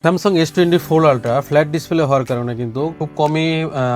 Samsung S24 ultra flat display হওয়ার কারণে কিন্তু খুব কমই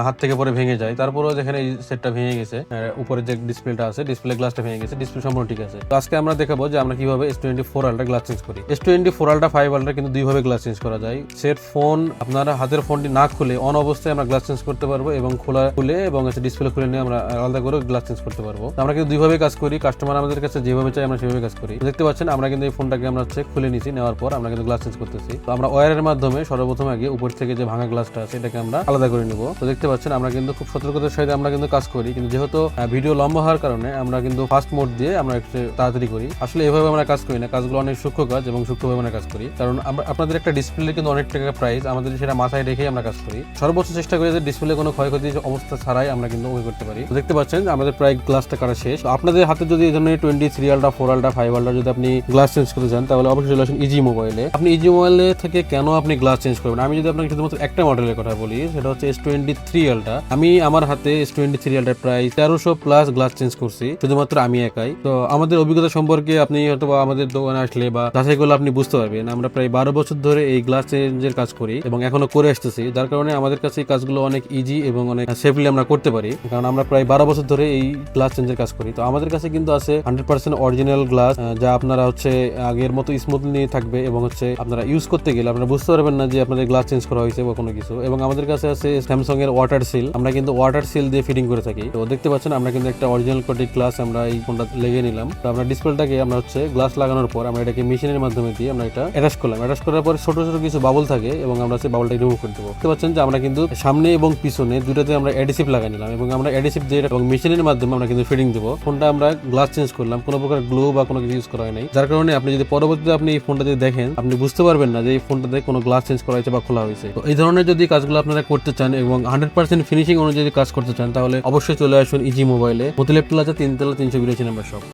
হাত থেকে পরে ভেঙে যায়। তারপরেও যেখানে এই সেটটা ভেঙে গেছে, উপরে যে ডিসপ্লেটা আছে, ডিসপ্লে গ্লাসটা ভেঙে গেছে, ডিসপ্লে সম্পূর্ণ ঠিক আছে। তো আজকে আমরা দেখাবো যে আমরা কিভাবে S24 আলট্রা গ্লাস চেঞ্জ করি। S24 আলট্রা 5 আলট্রা কিন্তু দুইভাবে গ্লাস চেঞ্জ করা যায়। সেট ফোন আপনারা হাতের ফোনটি না খুলে অন অবস্থায় আমরা গ্লাস চেঞ্জ করতে পারবো এবং খুলে এবং ডিসপ্লে খুলে নিয়ে আমরা আলাদা করে গ্লাস চেঞ্জ করতে পারবো। আমরা কিন্তু দুইভাবে কাজ করি, কাস্টমার আমাদের কাছে যেভাবে চাই আমরা সেভাবে কাজ করি। দেখতে পাচ্ছেন আমরা কিন্তু এই ফোনটাকে আমরা খুলে নিছি, নেওয়ার পর আমরা কিন্তু গ্লাস চেঞ্জ করতেছি। তো আমরা ওয়্যারের মাধ্যমে সর্বপ্রথম আগে উপর থেকে যে ভাঙা গ্লাসটা আছে এটাকে আমরা আলাদা করে নিব। তো দেখতে পাচ্ছেন আমরা কিন্তু খুব সতর্কতার সাথে আমরা কিন্তু কাজ করি, কিন্তু যেহেতু ভিডিও লম্বা হওয়ার কারণে আমরা কিন্তু ফাস্ট মোড দিয়ে আমরা একটু তাড়াতাড়ি করি। আসলে এভাবে আমরা কাজ করি না, কাজগুলো অনেক সূক্ষ্ম কাজ এবং সূক্ষ্মভাবে আমরা কাজ করি, কারণ আপনাদের একটা ডিসপ্লে কিন্তু অনেক টাকা প্রাইস, আমাদের সেটা মাথায় রেখেই আমরা কাজ করি। সর্বোচ্চ চেষ্টা করি যে ডিসপ্লে কোনো ক্ষয়ক্ষতি অবস্থা ছাড়াই আমরা কিন্তু ওই করতে পারি। তো দেখতে পাচ্ছেন আমাদের প্রায় গ্লাসটা কাটা শেষ। আপনাদের হাতে যদি এই ধরনের 23 আলট্রা 4 আলট্রা 5 আলট্রা যদি আপনি গ্লাস চেঞ্জ করতে চান তাহলে অবশ্যই চলে আসুন ইজি মোবাইলে। আপনি ইজি মোবাইলে থেকে কেন আপনি গ্লাস চেঞ্জ করবেন, আমি যদি আপনাকে শুধুমাত্র একটা মডেলের কথা বলি, সেটা হচ্ছে S23 আলট্রা। আমি আমার হাতে S23 আলট্রা প্রায় 1300 প্লাস গ্লাস চেঞ্জ করছি, শুধুমাত্র আমি একাই। তো আমাদের অভিজ্ঞতা সম্পর্কে আপনি হয়তো আমাদের দোকানে আসলে বা যাচাই করলে আপনি বুঝতে পারবেন, আমরা প্রায় 12 বছর ধরে এই গ্লাস চেঞ্জের কাজ করি এবং এখনো করে আসতেছি, যার কারণে আমাদের কাছে এই কাজগুলো অনেক ইজি এবং অনেক সেফলি আমরা করতে পারি, কারণ আমরা প্রায় 12 বছর ধরে এই গ্লাস চেঞ্জের কাজ করি। তো আমাদের কাছে কিন্তু আছে 100% অরিজিনাল গ্লাস, যা আপনারা হচ্ছে আগের মতো স্মুথলি থাকবে এবং হচ্ছে আপনারা ইউজ করতে গেলে আপনারা বুঝতে পারবেন না যে আপনাদের গ্লাস চেঞ্জ করা হয়েছে বা কোনো কিছু। এবং আমাদের কাছে আছে স্যামসাং এর ওয়াটার সিল, আমরা কিন্তু ওয়াটার সিল দিয়ে ফিটিং করে থাকি। তো দেখতে পাচ্ছেন আমরা কিন্তু একটা অরিজিনাল কোয়ালিটির গ্লাস আমরা এই ফোনটা লেগে নিলাম। তো আমরা ডিসপ্লেটাকে আমরা হচ্ছে গ্লাস লাগানোর পর আমরা এটাকে মেশিনের মাধ্যমে দিয়ে আমরা এটা অ্যাটাচ করলাম। অ্যাটাচ করার পর ছোট ছোট কিছু বাবল থাকে এবং আমরা সেই বাবলটা রিমুভ করে দেবো। দেখতে পাচ্ছেন যে আমরা কিন্তু সামনে এবং পিছনে দুটাতে আমরা অ্যাডিসিভ লাগাই নিলাম এবং আমরা অ্যাডিসিভ দিয়ে এবং মেশিনের মাধ্যমে আমরা কিন্তু ফিটিং দেবো। ফোনটা আমরা গ্লাস চেঞ্জ করলাম, কোনো প্রকার গ্লো বা কোনো কিছু ইউজ করা হয় নাই, যার কারণে আপনি যদি পরবর্তীতে আপনি এই ফোনটা যদি দেখেন আপনি বুঝতে পারবেন না যে এই ফোনটাতে কোনো গ্লাস চেঞ্জ করা হয়েছে বা খোলা হয়েছে। তো এই ধরনের যদি কাজগুলো আপনারা করতে চান এবং 100% ফিনিশিং অনুযায়ী কাজ করতে চান তাহলে অবশ্যই চলে আসুন ইজি মোবাইলে, মতিলাল প্লাজা 3 তলা 382 নম্বর শপ।